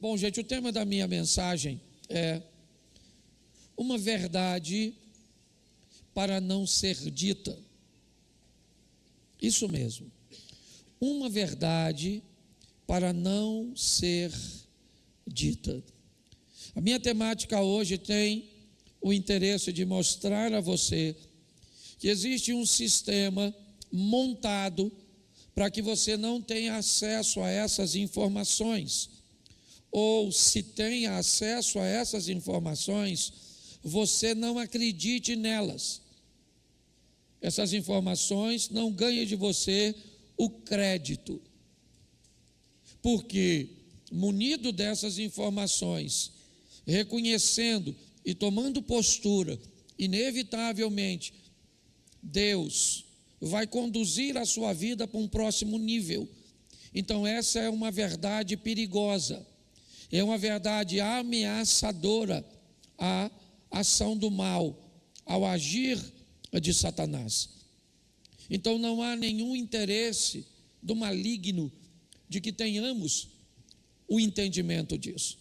Bom, gente, o tema da minha mensagem é uma verdade para não ser dita. Isso mesmo. Uma verdade para não ser dita. A minha temática hoje tem o interesse de mostrar a você que existe um sistema montado para que você não tenha acesso a essas informações. Ou se tenha acesso a essas informações, você não acredite nelas. Essas informações não ganhem de você o crédito. Porque, munido dessas informações, reconhecendo e tomando postura, inevitavelmente, Deus vai conduzir a sua vida para um próximo nível. Então essa é uma verdade perigosa, é uma verdade ameaçadora à ação do mal, ao agir de Satanás. Então não há nenhum interesse do maligno de que tenhamos o entendimento disso.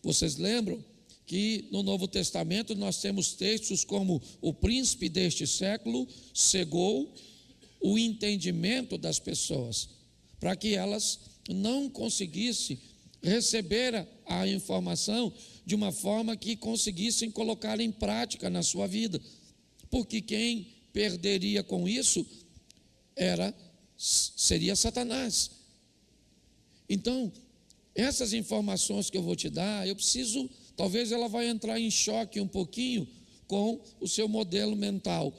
Vocês lembram que no Novo Testamento nós temos textos como o príncipe deste século cegou o entendimento das pessoas, para que elas não conseguissem receber a informação de uma forma que conseguissem colocar em prática na sua vida, porque quem perderia com isso seria Satanás. Então, essas informações que eu vou te dar, talvez ela vai entrar em choque um pouquinho com o seu modelo mental,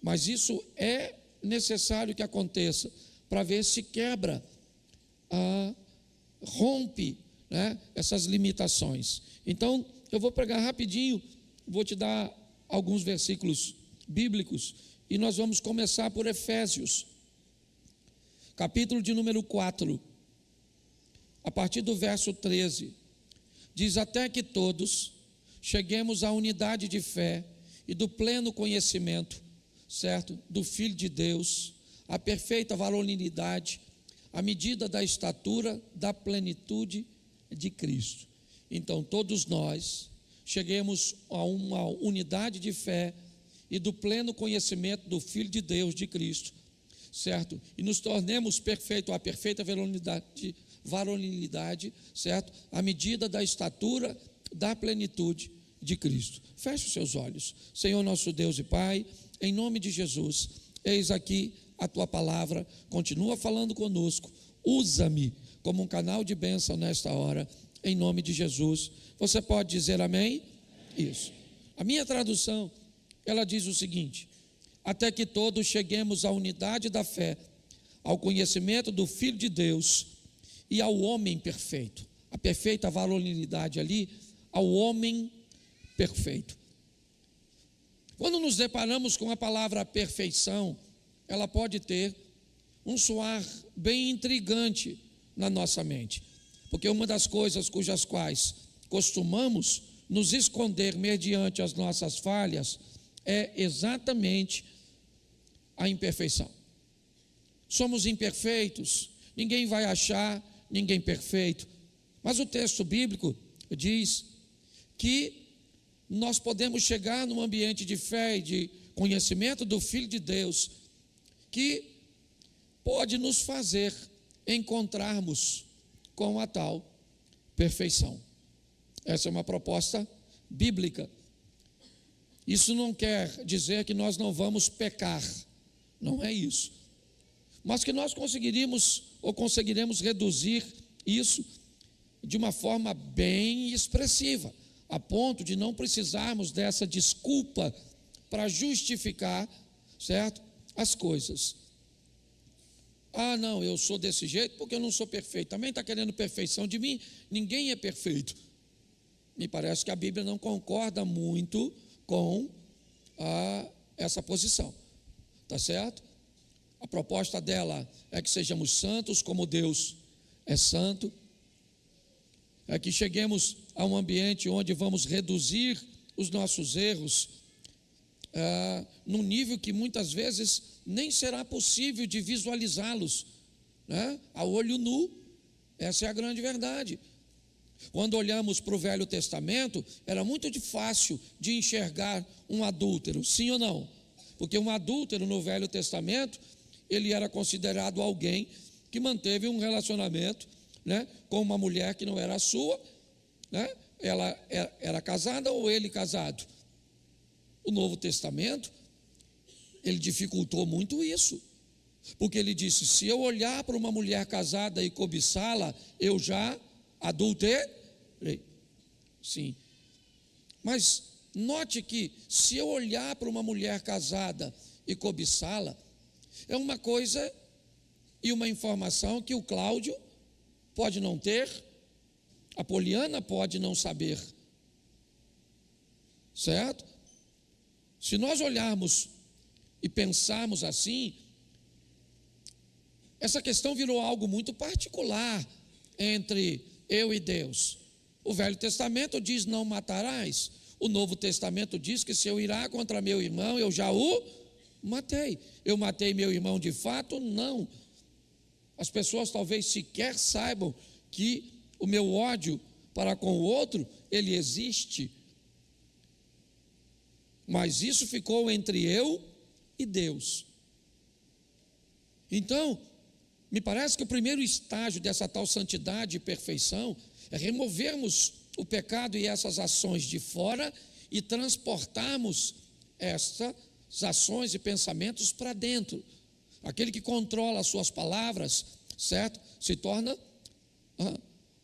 mas isso é necessário que aconteça para ver se quebra, rompe, essas limitações. Então, eu vou pregar rapidinho, vou te dar alguns versículos bíblicos e nós vamos começar por Efésios, capítulo de número 4, a partir do verso 13. Diz: até que todos cheguemos à unidade de fé e do pleno conhecimento, certo? Do Filho de Deus, a perfeita varonilidade, à medida da estatura da plenitude de Cristo. Então todos nós cheguemos a uma unidade de fé e do pleno conhecimento do Filho de Deus, de Cristo, certo? E nos tornemos perfeitos, a perfeita varonilidade, certo? À medida da estatura da plenitude de Cristo. Feche os seus olhos. Senhor nosso Deus e Pai, em nome de Jesus, eis aqui a tua palavra, continua falando conosco, usa-me como um canal de bênção nesta hora, em nome de Jesus. Você pode dizer amém? Isso. A minha tradução, ela diz o seguinte: até que todos cheguemos à unidade da fé, ao conhecimento do Filho de Deus e ao homem perfeito. A perfeita varonilidade ali, ao homem perfeito. Quando nos deparamos com a palavra perfeição, ela pode ter um soar bem intrigante na nossa mente, porque uma das coisas cujas quais costumamos nos esconder mediante as nossas falhas é exatamente a imperfeição. Somos imperfeitos, ninguém vai achar ninguém perfeito, mas o texto bíblico diz que nós podemos chegar num ambiente de fé e de conhecimento do Filho de Deus, que pode nos fazer encontrarmos com a tal perfeição. Essa é uma proposta bíblica. Isso não quer dizer que nós não vamos pecar, não é isso, mas que nós conseguiremos reduzir isso de uma forma bem expressiva, a ponto de não precisarmos dessa desculpa para justificar, certo, as coisas. Não, eu sou desse jeito porque eu não sou perfeito. Também está querendo perfeição de mim? Ninguém é perfeito. Me parece que a Bíblia não concorda muito com essa posição, tá certo? A proposta dela é que sejamos santos como Deus é santo, é que cheguemos a um ambiente onde vamos reduzir os nossos erros num nível que muitas vezes nem será possível de visualizá-los, a olho nu. Essa é a grande verdade. Quando olhamos para o Velho Testamento, era muito fácil de enxergar um adúltero, sim ou não? Porque um adúltero no Velho Testamento, ele era considerado alguém que manteve um relacionamento, né, com uma mulher que não era a sua, né? Ela era casada ou ele casado. O Novo Testamento, ele dificultou muito isso, porque ele disse: se eu olhar para uma mulher casada e cobiçá-la, eu já adulterei. Sim, mas note que se eu olhar para uma mulher casada e cobiçá-la, é uma coisa e uma informação que o Cláudio pode não ter, a Poliana pode não saber, certo? Se nós olharmos e pensarmos assim, essa questão virou algo muito particular entre eu e Deus. O Velho Testamento diz: não matarás. O Novo Testamento diz que se eu irar contra meu irmão, eu já o matei. Eu matei meu irmão de fato? Não. As pessoas talvez sequer saibam que o meu ódio para com o outro, ele existe. Mas isso ficou entre eu e Deus. Então, me parece que o primeiro estágio dessa tal santidade e perfeição é removermos o pecado e essas ações de fora e transportarmos essas ações e pensamentos para dentro. Aquele que controla as suas palavras, certo? Se torna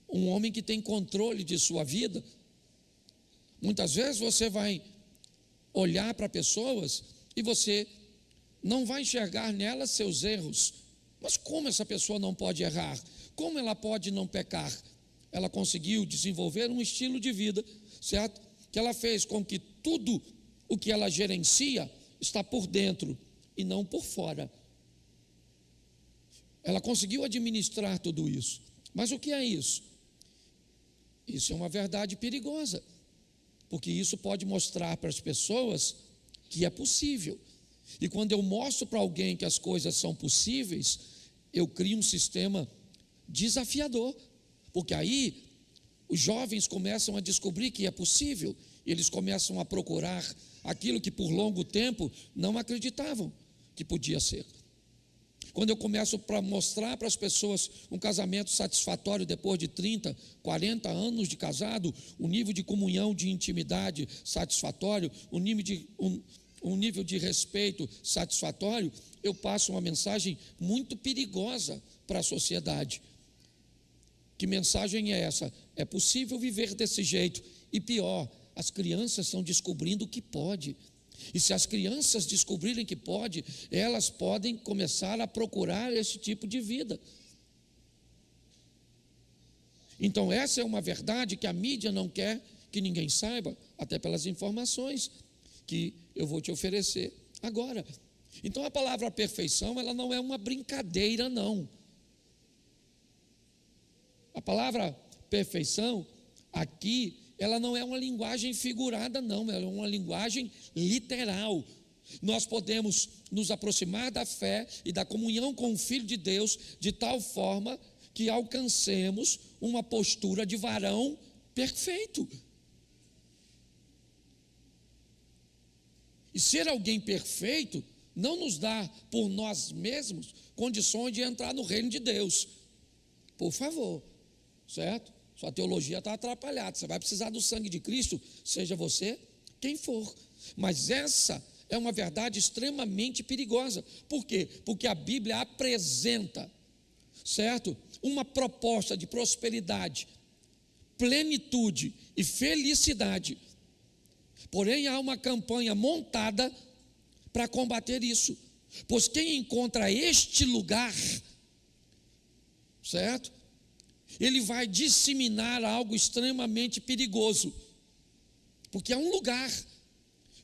um homem que tem controle de sua vida. Muitas vezes você vai olhar para pessoas e você não vai enxergar nelas seus erros. Mas como essa pessoa não pode errar? Como ela pode não pecar? Ela conseguiu desenvolver um estilo de vida, certo? Que ela fez com que tudo o que ela gerencia está por dentro e não por fora. Ela conseguiu administrar tudo isso. Mas o que é isso? Isso é uma verdade perigosa, porque isso pode mostrar para as pessoas que é possível. E quando eu mostro para alguém que as coisas são possíveis, eu crio um sistema desafiador, porque aí os jovens começam a descobrir que é possível, e eles começam a procurar aquilo que por longo tempo não acreditavam que podia ser. Quando eu começo a mostrar para as pessoas um casamento satisfatório depois de 30, 40 anos de casado, um nível de comunhão, de intimidade satisfatório, um nível de respeito satisfatório, eu passo uma mensagem muito perigosa para a sociedade. Que mensagem é essa? É possível viver desse jeito. E pior, as crianças estão descobrindo que pode. E se as crianças descobrirem que pode, elas podem começar a procurar esse tipo de vida. Então essa é uma verdade que a mídia não quer que ninguém saiba, até pelas informações que eu vou te oferecer agora. Então a palavra perfeição, ela não é uma brincadeira, não. A palavra perfeição aqui, ela não é uma linguagem figurada, não, ela é uma linguagem literal. Nós podemos nos aproximar da fé e da comunhão com o Filho de Deus de tal forma que alcancemos uma postura de varão perfeito. E ser alguém perfeito não nos dá por nós mesmos condições de entrar no reino de Deus. Por favor, certo? Sua teologia está atrapalhada. Você vai precisar do sangue de Cristo, seja você quem for. Mas essa é uma verdade extremamente perigosa. Por quê? Porque a Bíblia apresenta, certo, uma proposta de prosperidade, plenitude e felicidade. Porém, há uma campanha montada para combater isso. Pois quem encontra este lugar, certo, ele vai disseminar algo extremamente perigoso, porque é um lugar.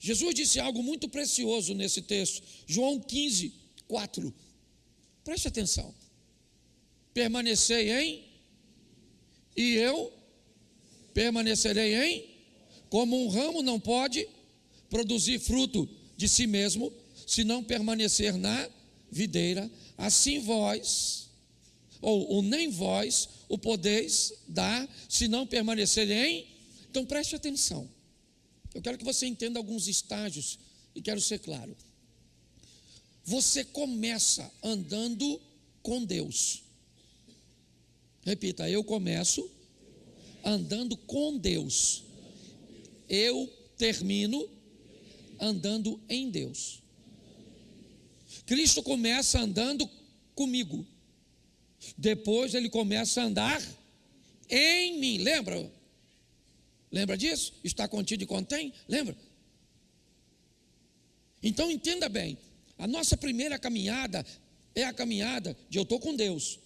Jesus disse algo muito precioso nesse texto, João 15, 4. Preste atenção. Permanecei em, e eu permanecerei em. Como um ramo não pode produzir fruto de si mesmo, se não permanecer na videira, assim vós, ou nem vós, o podeis dar, se não permanecerem em. Então preste atenção. Eu quero que você entenda alguns estágios e quero ser claro. Você começa andando com Deus. Repita, eu começo andando com Deus. Eu termino andando em Deus. Cristo começa andando comigo. Depois ele começa a andar em mim. Lembra? Lembra disso? Está contido e contém? Lembra? Então entenda bem. A nossa primeira caminhada é a caminhada de eu estou com Deus.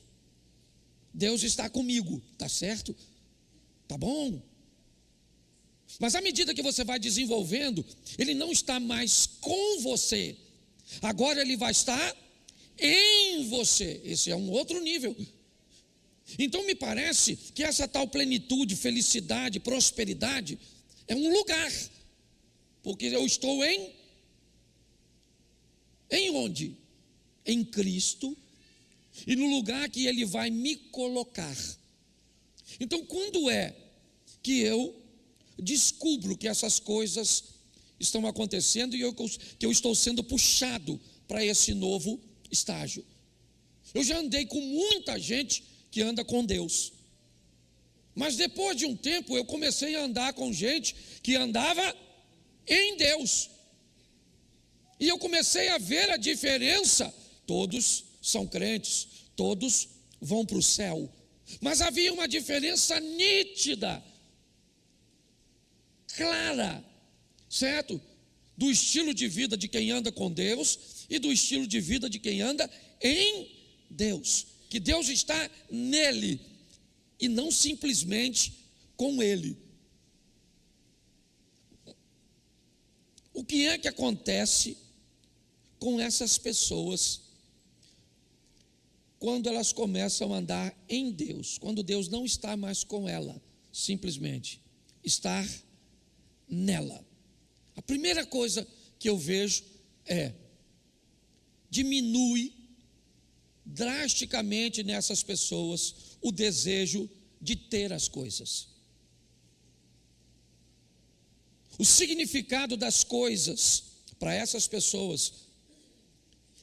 Deus está comigo, tá certo? Tá bom? Mas à medida que você vai desenvolvendo, Ele não está mais com você. Agora Ele vai estar em você. Esse é um outro nível. Então me parece que essa tal plenitude, felicidade, prosperidade é um lugar. Porque eu estou em onde? Em Cristo. E no lugar que Ele vai me colocar. Então quando é que eu descubro que essas coisas estão acontecendo e que eu estou sendo puxado para esse novo estágio? Eu já andei com muita gente que anda com Deus, mas depois de um tempo eu comecei a andar com gente que andava em Deus, e eu comecei a ver a diferença. Todos são crentes, todos vão para o céu, mas havia uma diferença nítida, clara, certo? Do estilo de vida de quem anda com Deus e do estilo de vida de quem anda em Deus. Que Deus está nele e não simplesmente com ele. O que é que acontece com essas pessoas quando elas começam a andar em Deus? Quando Deus não está mais com ela, simplesmente estar nela. A primeira coisa que eu vejo é: diminui drasticamente nessas pessoas o desejo de ter as coisas. O significado das coisas para essas pessoas,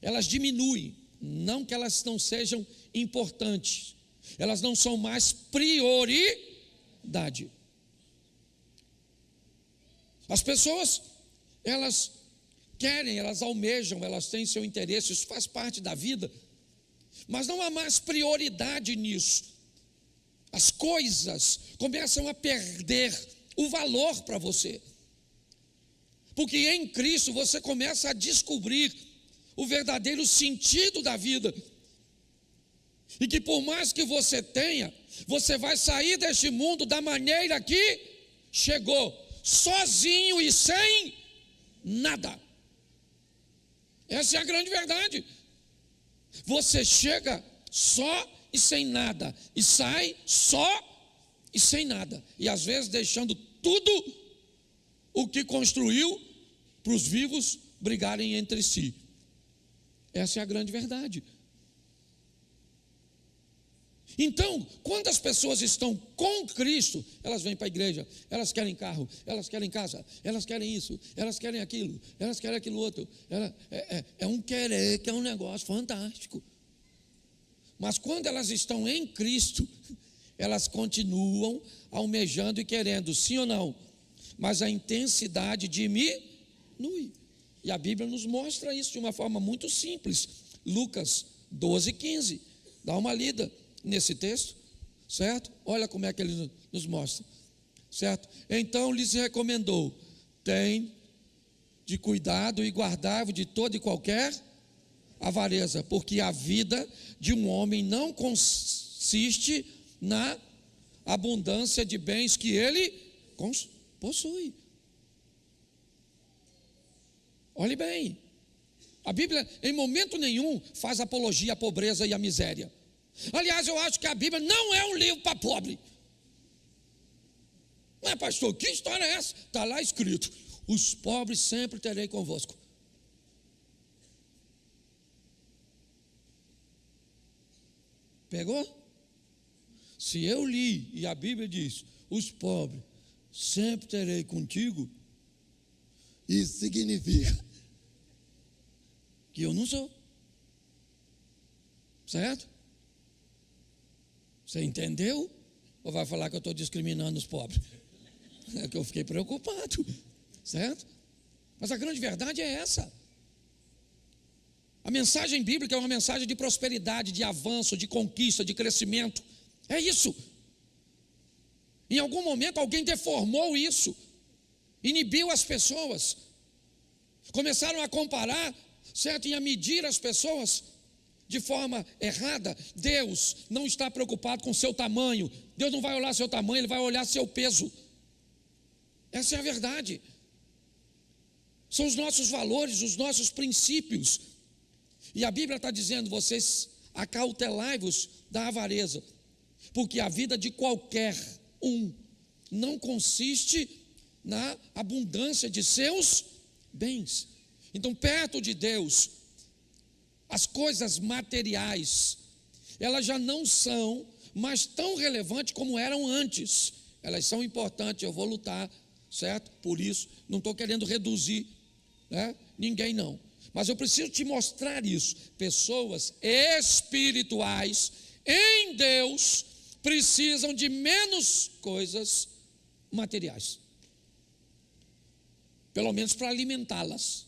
elas diminuem. Não que elas não sejam importantes, elas não são mais prioridade. As pessoas, elas querem, elas almejam, elas têm seu interesse, isso faz parte da vida, mas não há mais prioridade nisso. As coisas começam a perder o valor para você, porque em Cristo você começa a descobrir o verdadeiro sentido da vida, e que por mais que você tenha, você vai sair deste mundo da maneira que chegou, sozinho e sem nada. Essa é a grande verdade. Você chega só e sem nada, e sai só e sem nada, e às vezes deixando tudo o que construiu para os vivos brigarem entre si. Essa é a grande verdade. Então, quando as pessoas estão com Cristo, elas vêm para a igreja, elas querem carro, elas querem casa, elas querem isso, elas querem aquilo, elas querem aquilo outro. É um querer que é um negócio fantástico. Mas quando elas estão em Cristo, elas continuam almejando e querendo, sim ou não? Mas a intensidade diminui. E a Bíblia nos mostra isso de uma forma muito simples. Lucas 12:15. Dá uma lida nesse texto, certo? Olha como é que ele nos mostra, certo? Então lhes recomendou: tem de cuidado e guardai-vos de toda e qualquer avareza, porque a vida de um homem não consiste na abundância de bens que ele possui. Olhe bem, a Bíblia em momento nenhum faz apologia à pobreza e à miséria. Aliás, eu acho que a Bíblia não é um livro para pobre. Mas pastor, que história é essa? Está lá escrito: os pobres sempre terei convosco. Pegou? Se eu li e a Bíblia diz, os pobres sempre terei contigo, isso significa que eu não sou. Certo? Você entendeu? Ou vai falar que eu estou discriminando os pobres? É que eu fiquei preocupado. Certo? Mas a grande verdade é essa. A mensagem bíblica é uma mensagem de prosperidade, de avanço, de conquista, de crescimento. É isso. Em algum momento alguém deformou isso, inibiu as pessoas, começaram a comparar, certo? E a medir as pessoas de forma errada. Deus não está preocupado com o seu tamanho. Deus não vai olhar seu tamanho, Ele vai olhar seu peso. Essa é a verdade. São os nossos valores, os nossos princípios. E a Bíblia está dizendo, vocês acautelai-vos da avareza, porque a vida de qualquer um não consiste na abundância de seus bens. Então, perto de Deus, as coisas materiais, elas já não são mais tão relevantes como eram antes. Elas são importantes, eu vou lutar, certo? Por isso, não estou querendo reduzir, né? Ninguém não. Mas eu preciso te mostrar isso. Pessoas espirituais em Deus precisam de menos coisas materiais. Pelo menos para alimentá-las,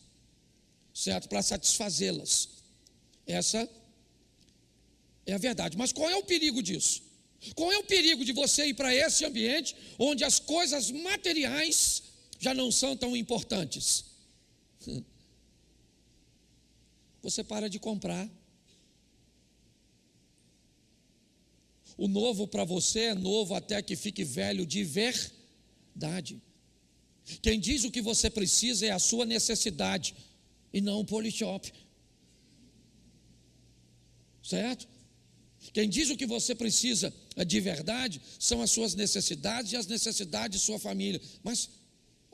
certo? Para satisfazê-las. Essa é a verdade. Mas qual é o perigo disso? Qual é o perigo de você ir para esse ambiente onde as coisas materiais já não são tão importantes? Você para de comprar. O novo para você é novo até que fique velho de verdade. Quem diz o que você precisa é a sua necessidade e não o Polishop. Certo? Quem diz o que você precisa de verdade são as suas necessidades e as necessidades de sua família. Mas,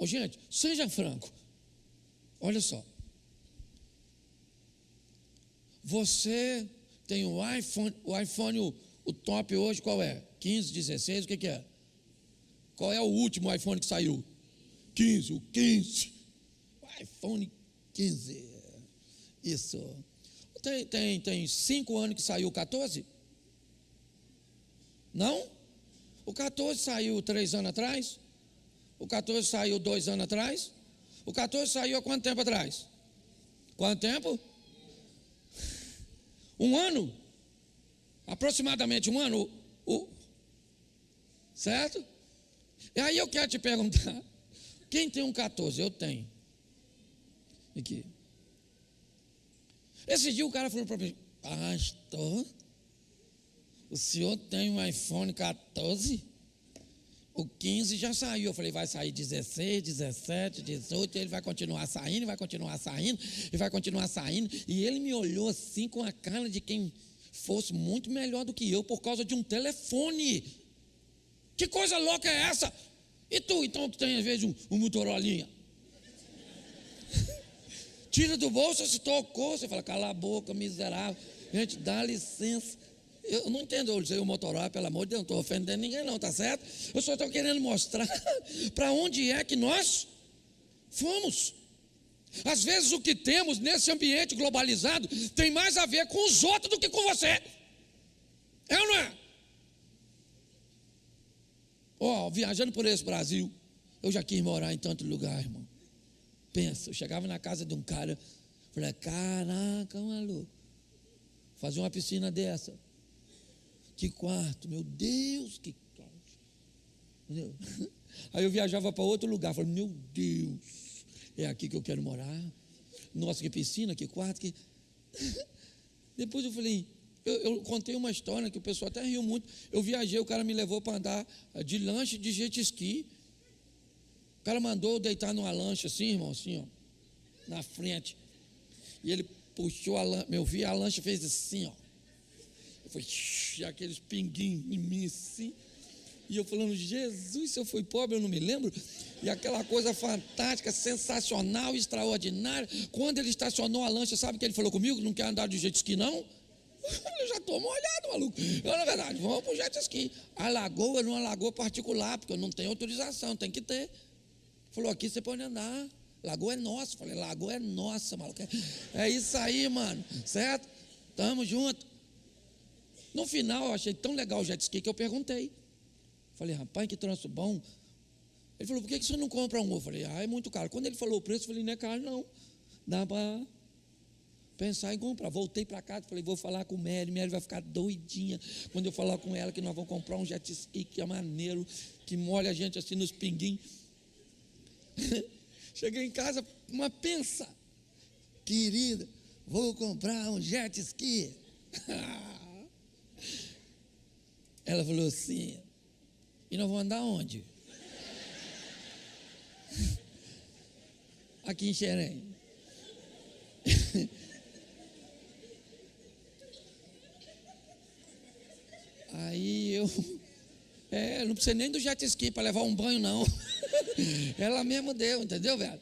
gente, seja franco. Olha só. Você tem o iPhone, o top hoje qual é? 15, 16, o que é? Qual é o último iPhone que saiu? 15, o 15. O iPhone 15. Isso. Tem 5 anos que saiu o 14? Não? O 14 saiu 3 anos atrás? O 14 saiu 2 anos atrás? O 14 saiu há quanto tempo atrás? Quanto tempo? 1 ano? Aproximadamente 1 ano? Certo? E aí eu quero te perguntar, quem tem um 14? Eu tenho. Aqui. Esse dia o cara falou para mim, pastor, o senhor tem um iPhone 14? O 15 já saiu. Eu falei, vai sair 16, 17, 18, ele vai continuar saindo, vai continuar saindo, e vai continuar saindo. E ele me olhou assim com a cara de quem fosse muito melhor do que eu por causa de um telefone. Que coisa louca é essa? E tu, então, tu tem às vezes um Motorolinha? Tira do bolso, se tocou, você fala, cala a boca, miserável. Gente, dá licença. Eu não entendo o Motorola, pelo amor de Deus, não estou ofendendo ninguém não, tá certo? Eu só estou querendo mostrar para onde é que nós fomos. Às vezes o que temos nesse ambiente globalizado tem mais a ver com os outros do que com você. É ou não é? Viajando por esse Brasil, eu já quis morar em tanto lugar, irmão. Pensa, eu chegava na casa de um cara, falei, caraca, maluco, fazer uma piscina dessa. Que quarto, meu Deus, que quarto. Entendeu? Aí eu viajava para outro lugar, falei, meu Deus, é aqui que eu quero morar. Nossa, que piscina, que quarto, que... Depois eu falei, eu contei uma história que o pessoal até riu muito. Eu viajei, o cara me levou para andar de lanche de jet ski. O cara mandou eu deitar numa lancha assim, irmão, assim, ó, na frente. E ele puxou a lancha, eu vi a lancha fez assim, ó. Foi aqueles pinguinhos em mim assim. E eu falando, Jesus, se eu fui pobre, eu não me lembro. E aquela coisa fantástica, sensacional, extraordinária. Quando ele estacionou a lancha, sabe o que ele falou comigo? Não quer andar de jet ski, não? Eu já estou molhado, maluco. Eu, na verdade, vamos para o jet ski. A lagoa não é uma lagoa particular, porque eu não tenho autorização, tem que ter. Falou, aqui você pode andar. Lagoa é nossa. Falei, lagoa é nossa, maluco. É isso aí, mano. Certo? Tamo junto. No final, eu achei tão legal o jet ski que eu perguntei. Falei, rapaz, que troço bom. Ele falou, por que você não compra um? Eu falei, é muito caro. Quando ele falou o preço, eu falei, não é caro não. Dá para pensar em comprar. Voltei para casa, falei, vou falar com Mary vai ficar doidinha quando eu falar com ela que nós vamos comprar um jet ski que é maneiro, que molha a gente assim nos pinguinhos. Cheguei em casa, uma pensa, querida, vou comprar um jet ski. Ela falou assim, e nós vamos andar onde? Aqui em Xerém. Aí eu não precisa nem do jet ski para levar um banho, não. Ela mesmo deu, entendeu, velho?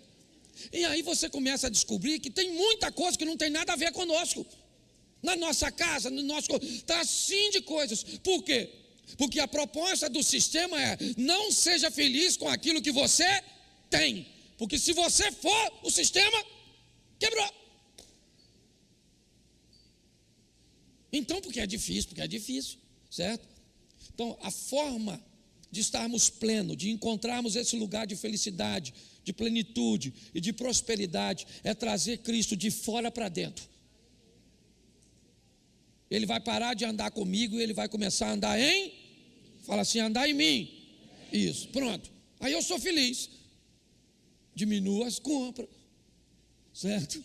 E aí você começa a descobrir que tem muita coisa que não tem nada a ver conosco. Na nossa casa, no nosso... Está assim de coisas. Por quê? Porque a proposta do sistema é: não seja feliz com aquilo que você tem. Porque se você for, o sistema quebrou. Então, porque é difícil, certo? Então, a forma de estarmos plenos, de encontrarmos esse lugar de felicidade, de plenitude e de prosperidade, é trazer Cristo de fora para dentro. Ele vai parar de andar comigo e ele vai começar a andar fala assim, andar em mim. Isso, pronto. Aí eu sou feliz. Diminuo as compras, certo?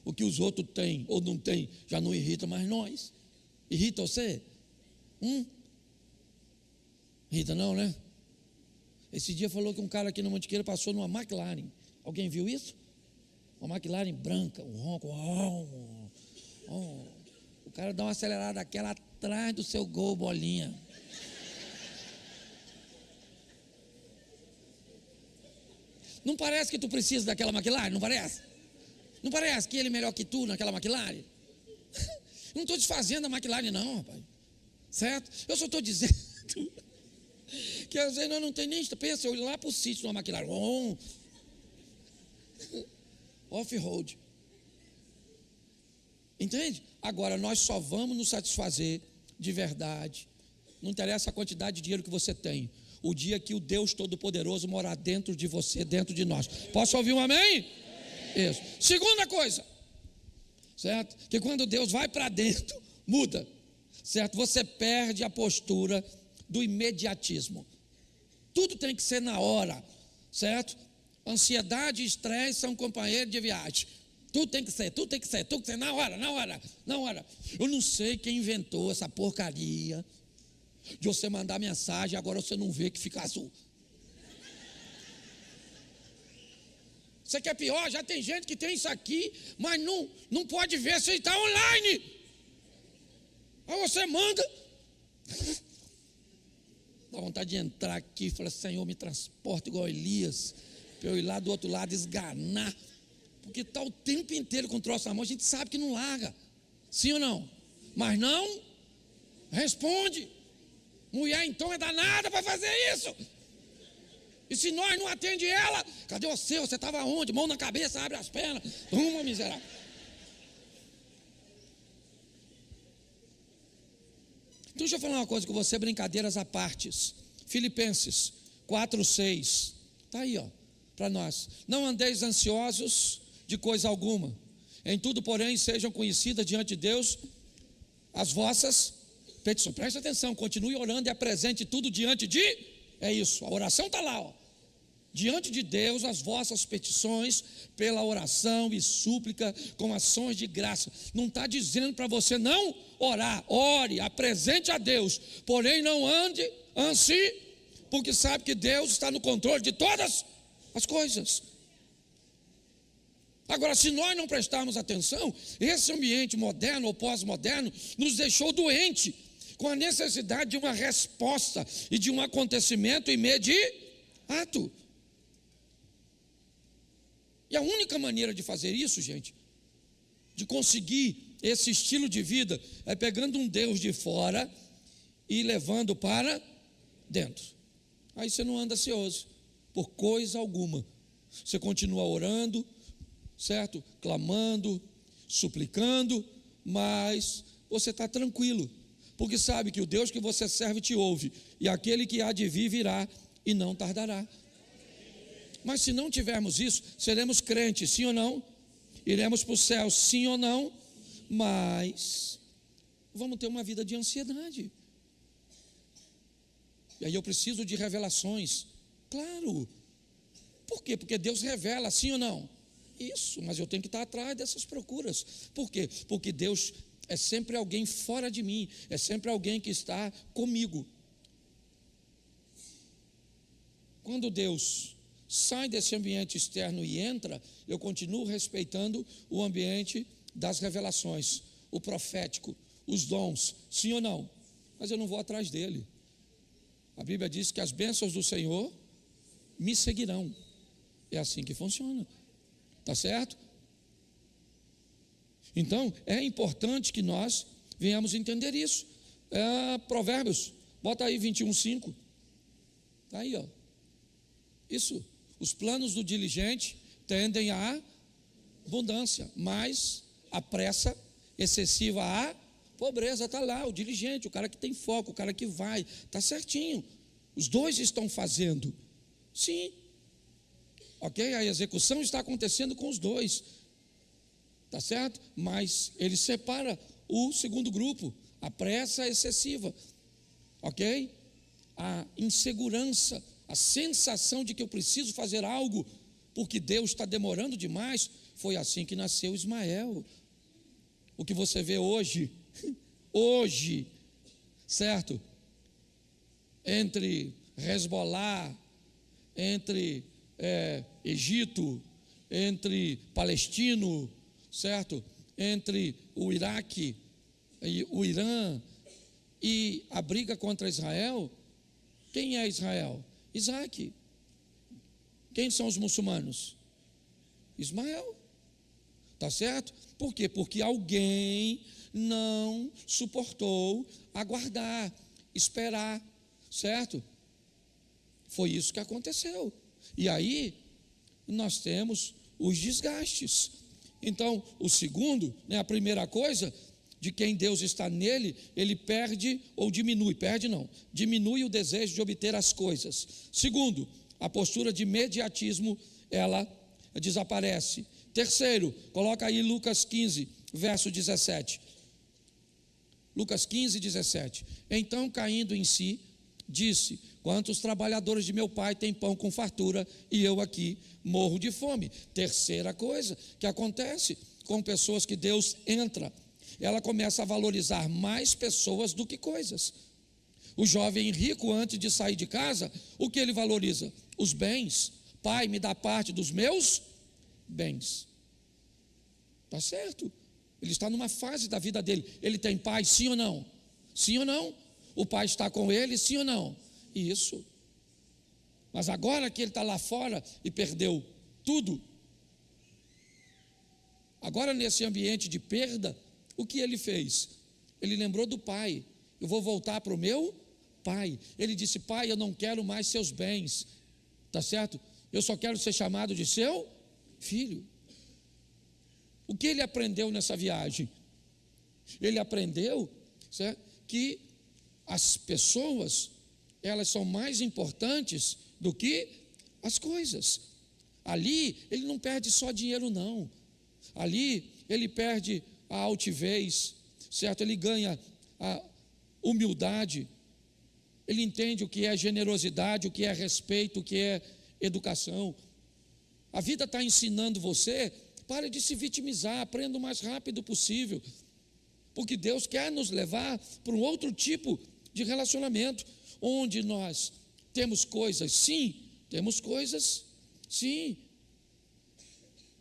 O que os outros têm ou não têm já não irrita mais nós. Irrita você? Irrita não, né? Esse dia falou que um cara aqui na Mantiqueira passou numa McLaren. Alguém viu isso? Uma McLaren branca, um ronco. O cara dá uma acelerada daquela atrás do seu Gol, bolinha. Não parece que tu precisa daquela McLaren? Não parece? Não parece que ele é melhor que tu naquela McLaren? Não estou desfazendo a McLaren não, rapaz. Certo? Eu só estou dizendo que às vezes nós não tem nem... Pensa, eu ir lá para o sítio numa McLaren. Off-road. Entende? Agora, nós só vamos nos satisfazer de verdade. Não interessa a quantidade de dinheiro que você tem. O dia que o Deus Todo-Poderoso morar dentro de você, dentro de nós. Posso ouvir um amém? Isso. Segunda coisa, certo? Que quando Deus vai para dentro, muda, certo? Você perde a postura do imediatismo. Tudo tem que ser na hora, certo? Ansiedade e estresse são companheiros de viagem. Tudo tem que ser, na hora. Eu não sei quem inventou essa porcaria de você mandar mensagem, agora você não vê que fica azul. Você quer pior? Já tem gente que tem isso aqui, mas não pode ver se está online. Aí você manda. Dá vontade de entrar aqui e falar, Senhor, me transporta igual Elias, para eu ir lá do outro lado esganar. Porque está o tempo inteiro com o troço na mão, a gente sabe que não larga. Sim ou não? Mas não responde. Mulher então é danada para fazer isso. E se nós não atende ela, cadê você? Você estava onde? Mão na cabeça, abre as pernas. Toma, miserável. Então deixa eu falar uma coisa com você, brincadeiras à partes. Filipenses 4:6. Está aí, ó, para nós. Não andeis ansiosos de coisa alguma. Em tudo, porém, sejam conhecidas diante de Deus as vossas petições. Preste atenção, continue orando e apresente tudo diante de... É isso, a oração está lá, ó. Diante de Deus as vossas petições pela oração e súplica com ações de graça. Não está dizendo para você não orar. Ore, apresente a Deus. Porém não ande ansi, porque sabe que Deus está no controle de todas as coisas. Agora, se nós não prestarmos atenção, esse ambiente moderno ou pós-moderno nos deixou doente, com a necessidade de uma resposta e de um acontecimento imediato. E a única maneira de fazer isso, gente, de conseguir esse estilo de vida é pegando um Deus de fora e levando para dentro. Aí você não anda ansioso por coisa alguma. Você continua orando, certo? Clamando, suplicando, mas você está tranquilo, porque sabe que o Deus que você serve te ouve, e aquele que há de vir virá e não tardará. Mas se não tivermos isso, seremos crentes, sim ou não? Iremos para o céu, sim ou não? Mas vamos ter uma vida de ansiedade. E aí eu preciso de revelações. Claro. Por quê? Porque Deus revela, sim ou não? Isso, mas eu tenho que estar atrás dessas procuras. Por quê? Porque Deus é sempre alguém fora de mim, é sempre alguém que está comigo. Quando Deus sai desse ambiente externo e entra, eu continuo respeitando o ambiente das revelações, o profético, os dons, sim ou não? Mas eu não vou atrás dele. A Bíblia diz que as bênçãos do Senhor me seguirão. É assim que funciona. Está certo? Então, é importante que nós venhamos entender isso. Provérbios, bota aí 21:5. Está aí, ó. Isso. Os planos do diligente tendem à abundância, mas a pressa excessiva à pobreza. Está lá, o diligente, o cara que tem foco, o cara que vai. Está certinho. Os dois estão fazendo. Sim. Ok? A execução está acontecendo com os dois. Está certo? Mas ele separa o segundo grupo, a pressa excessiva. Ok? A insegurança, a sensação de que eu preciso fazer algo porque Deus está demorando demais. Foi assim que nasceu Ismael. O que você vê hoje, certo? Entre Hezbollah, entre Egito, entre palestino, certo? Entre o Iraque e o Irã e a briga contra Israel. Quem é Israel? Isaac. Quem são os muçulmanos? Ismael. Tá certo? Por quê? Porque alguém não suportou aguardar, esperar, certo? Foi isso que aconteceu. E aí nós temos os desgastes. Então, o segundo, a primeira coisa, de quem Deus está nele, ele perde ou diminui, diminui o desejo de obter as coisas. Segundo, a postura de imediatismo, ela desaparece. Terceiro, coloca aí Lucas 15, verso 17. Lucas 15, 17. Então, caindo em si, disse: quantos trabalhadores de meu pai têm pão com fartura e eu aqui morro de fome. Terceira coisa que acontece com pessoas que Deus entra, ela começa a valorizar mais pessoas do que coisas. O jovem rico, antes de sair de casa, o que ele valoriza? Os bens. Pai, me dá parte dos meus bens. Está certo? Ele está numa fase da vida dele. Ele tem pai, sim ou não? Sim ou não? O pai está com ele, sim ou não? Isso. Mas agora que ele está lá fora e perdeu tudo, agora nesse ambiente de perda, o que ele fez? Ele lembrou do pai. Eu vou voltar para o meu pai. Ele disse: pai, eu não quero mais seus bens. Está certo? Eu só quero ser chamado de seu filho. O que ele aprendeu nessa viagem? Ele aprendeu, certo, que as pessoas, elas são mais importantes do que as coisas. Ali ele não perde só dinheiro, não. Ali ele perde a altivez, certo? Ele ganha a humildade. Ele entende o que é generosidade, o que é respeito, o que é educação. A vida está ensinando você: pare de se vitimizar, aprenda o mais rápido possível, porque Deus quer nos levar para um outro tipo de relacionamento, onde nós temos coisas, sim, temos coisas, sim,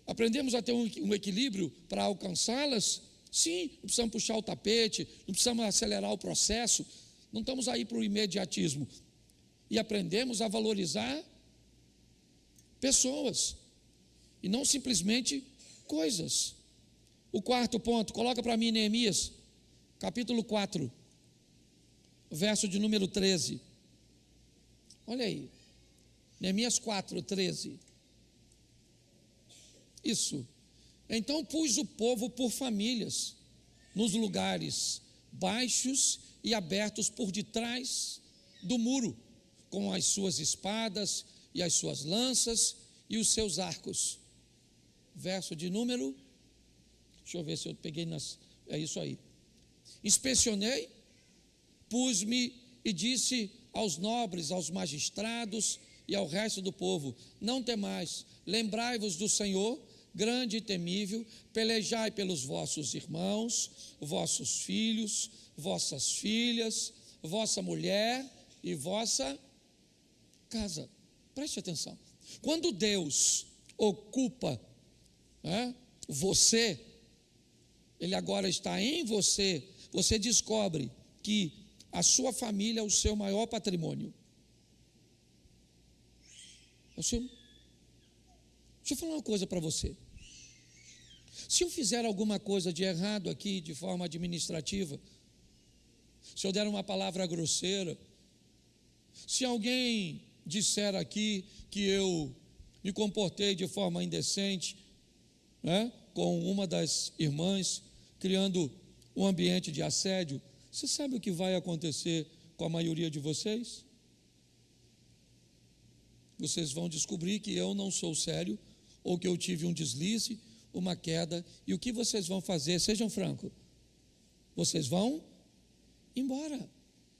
aprendemos a ter um equilíbrio para alcançá-las, sim, não precisamos puxar o tapete, não precisamos acelerar o processo, não estamos aí para o imediatismo, e aprendemos a valorizar pessoas, e não simplesmente coisas. O quarto ponto, coloca para mim Neemias, capítulo 4, verso de número 13. Olha aí, Neemias 4, 13. Isso. Então pus o povo por famílias, nos lugares baixos e abertos por detrás do muro, com as suas espadas e as suas lanças e os seus arcos. Verso de número, deixa eu ver se eu peguei é isso aí. Inspecionei, pus-me e disse aos nobres, aos magistrados e ao resto do povo: não temais, lembrai-vos do Senhor, grande e temível, pelejai pelos vossos irmãos, vossos filhos, vossas filhas, vossa mulher e vossa casa. Preste atenção. Quando Deus ocupa você, Ele agora está em você, você descobre que a sua família é o seu maior patrimônio. Deixa eu falar uma coisa para você. Se eu fizer alguma coisa de errado aqui, de forma administrativa, se eu der uma palavra grosseira, se alguém disser aqui que eu me comportei de forma indecente, com uma das irmãs, criando um ambiente de assédio, você sabe o que vai acontecer com a maioria de vocês? Vocês vão descobrir que eu não sou sério, ou que eu tive um deslize, uma queda, e o que vocês vão fazer? Sejam francos, vocês vão embora.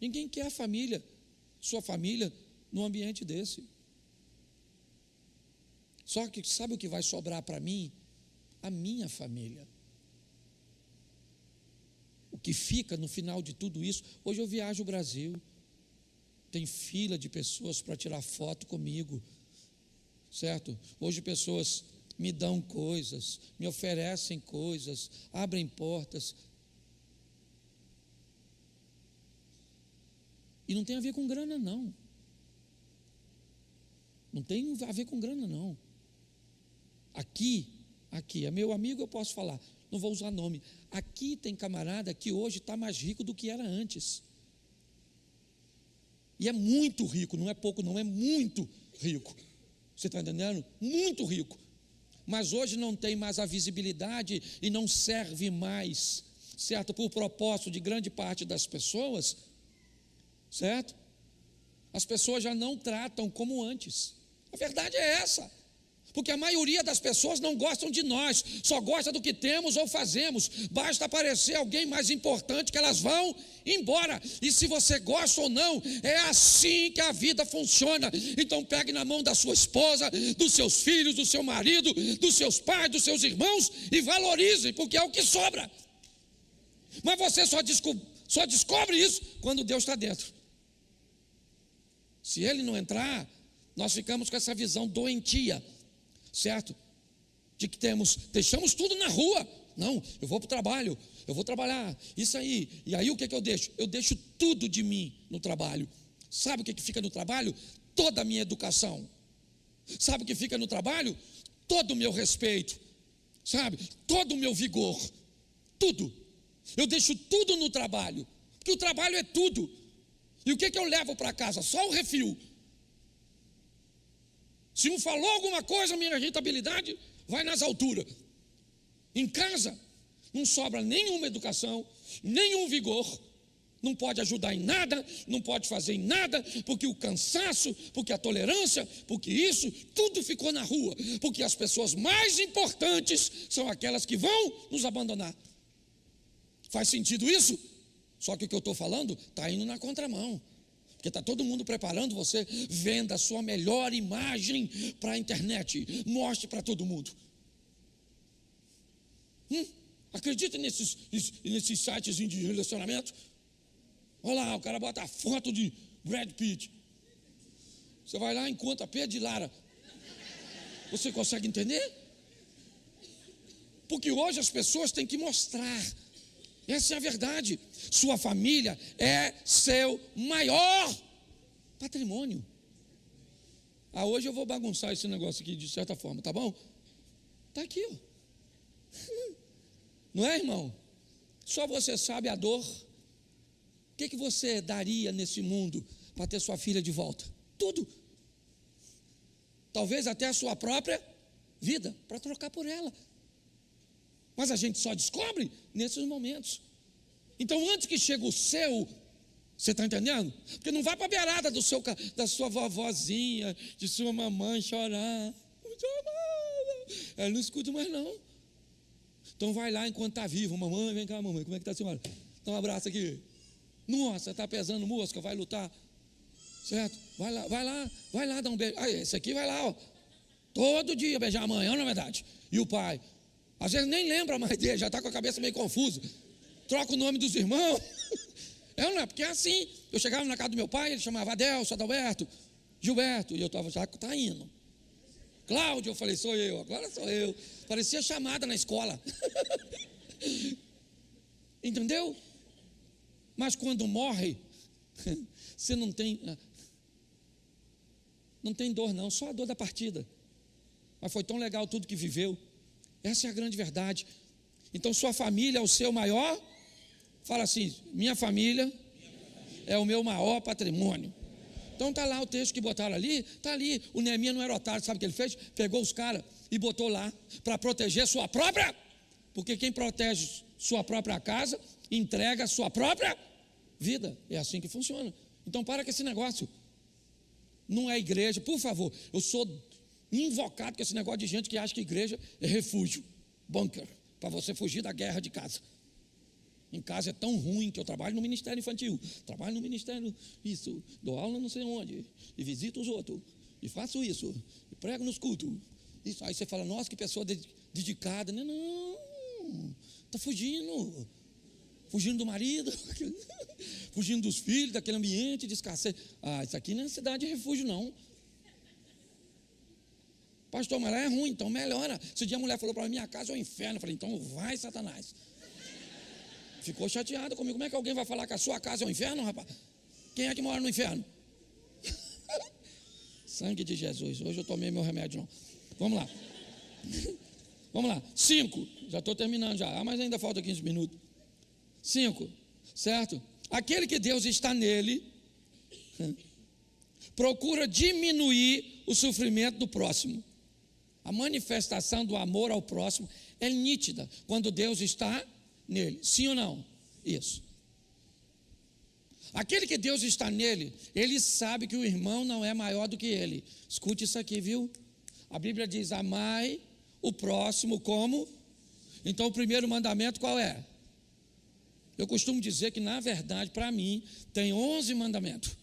Ninguém quer a família, sua família, num ambiente desse. Só que sabe o que vai sobrar para mim? A minha família. O que fica no final de tudo isso? Hoje eu viajo o Brasil, tem fila de pessoas para tirar foto comigo, certo? Hoje pessoas me dão coisas, me oferecem coisas, abrem portas. E não tem a ver com grana, não. Não tem a ver com grana, não. Aqui, é meu amigo, eu posso falar, não vou usar nome. Aqui tem camarada que hoje está mais rico do que era antes. E é muito rico, não é pouco não, é muito rico. Você está entendendo? Muito rico. Mas hoje não tem mais a visibilidade e não serve mais, certo? Por propósito de grande parte das pessoas, certo? As pessoas já não tratam como antes. A verdade é essa. Porque a maioria das pessoas não gostam de nós, só gosta do que temos ou fazemos. Basta aparecer alguém mais importante que elas vão embora. E se você gosta ou não, é assim que a vida funciona. Então pegue na mão da sua esposa, dos seus filhos, do seu marido, dos seus pais, dos seus irmãos e valorize, porque é o que sobra. Mas você só descobre isso quando Deus está dentro. Se Ele não entrar, nós ficamos com essa visão doentia, certo? De que deixamos tudo na rua. Não, eu vou para o trabalho, eu vou trabalhar, isso aí. E aí o que eu deixo? Eu deixo tudo de mim no trabalho. Sabe o que fica no trabalho? Toda a minha educação. Sabe o que fica no trabalho? Todo o meu respeito, sabe? Todo o meu vigor, tudo. Eu deixo tudo no trabalho, porque o trabalho é tudo. E o que eu levo para casa? Só o refil. Se um falou alguma coisa, minha irritabilidade vai nas alturas. Em casa, não sobra nenhuma educação, nenhum vigor, não pode ajudar em nada, não pode fazer em nada, porque o cansaço, porque a tolerância, porque isso, tudo ficou na rua, porque as pessoas mais importantes são aquelas que vão nos abandonar. Faz sentido isso? Só que o que eu estou falando está indo na contramão. Porque está todo mundo preparando você, venda a sua melhor imagem para a internet, mostre para todo mundo. Acredita nesses sites de relacionamento? Olha lá, o cara bota a foto de Brad Pitt. Você vai lá e encontra Pedro de Lara. Você consegue entender? Porque hoje as pessoas têm que mostrar. Essa é a verdade. Sua família é seu maior patrimônio. Hoje eu vou bagunçar esse negócio aqui de certa forma, tá bom? Está aqui, ó. Não é, irmão? Só você sabe a dor. O que você daria nesse mundo para ter sua filha de volta? Tudo. Talvez até a sua própria vida, para trocar por ela. Mas a gente só descobre nesses momentos. Então, antes que chegue o seu, você está entendendo? Porque não vai para a beirada da sua vovozinha, de sua mamãe chorar. Ela não escuta mais não. Então vai lá enquanto está vivo. Mamãe, vem cá, mamãe, como é que está a senhora? Dá um abraço aqui. Nossa, está pesando mosca, vai lutar. Certo? Vai lá dar um beijo. Ah, esse aqui vai lá, ó. Todo dia beijar a mãe, não é verdade? E o pai? Às vezes nem lembra mais dele, já está com a cabeça meio confusa. Troca o nome dos irmãos. Não é? Porque é assim. Eu chegava na casa do meu pai, ele chamava Adelso, Adalberto, Gilberto, e eu estava já tá indo. Cláudio, eu falei, sou eu, agora sou eu. Parecia chamada na escola. Entendeu? Mas quando morre, você não tem dor não, só a dor da partida. Mas foi tão legal tudo que viveu. Essa é a grande verdade. Então sua família é o seu maior, fala assim, minha família é o meu maior patrimônio. Então está lá o texto que botaram ali, está ali, o Neemias não era otário, sabe o que ele fez? Pegou os caras e botou lá, para proteger sua própria, porque quem protege sua própria casa, entrega a sua própria vida, é assim que funciona. Então para com esse negócio, não é igreja, por favor, eu sou invocado com esse negócio de gente que acha que igreja é refúgio, bunker, para você fugir da guerra de casa. Em casa é tão ruim que eu trabalho no ministério infantil, trabalho no ministério, isso, dou aula não sei onde, e visito os outros, e faço isso, e prego nos cultos. Isso. Aí você fala, nossa, que pessoa dedicada. Não, está fugindo do marido, fugindo dos filhos, daquele ambiente de escassez. Isso aqui não é cidade de refúgio, não. Pastor, mas lá é ruim, então melhora. Esse dia a mulher falou para mim, minha casa é um inferno. Eu falei, então vai, Satanás. Ficou chateada comigo. Como é que alguém vai falar que a sua casa é um inferno, rapaz? Quem é que mora no inferno? Sangue de Jesus. Hoje eu tomei meu remédio, não. Vamos lá. Vamos lá. 5. Já estou terminando já. Mas ainda falta 15 minutos. 5. Certo? Aquele que Deus está nele procura diminuir o sofrimento do próximo. A manifestação do amor ao próximo é nítida quando Deus está nele. Sim ou não? Isso. Aquele que Deus está nele, ele sabe que o irmão não é maior do que ele. Escute isso aqui, viu? A Bíblia diz, amai o próximo como? Então o primeiro mandamento qual é? Eu costumo dizer que na verdade para mim tem 11 mandamentos.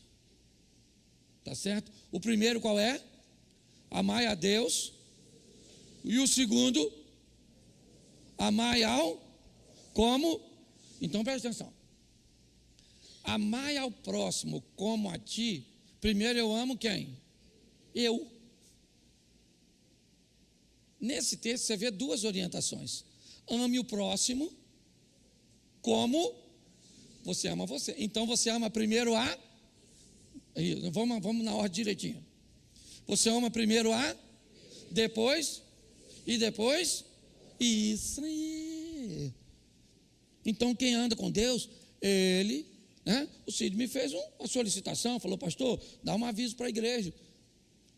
Tá certo? O primeiro qual é? Amai a Deus. E o segundo, amai ao como? Então presta atenção. Amai ao próximo como a ti. Primeiro eu amo quem? Eu. Nesse texto você vê duas orientações. Ame o próximo como você ama você. Então você ama primeiro a... Vamos na ordem direitinho. Você ama primeiro a... Depois... E depois... Isso aí. Então quem anda com Deus, ele... O Cid me fez uma solicitação, falou, pastor, dá um aviso para a igreja,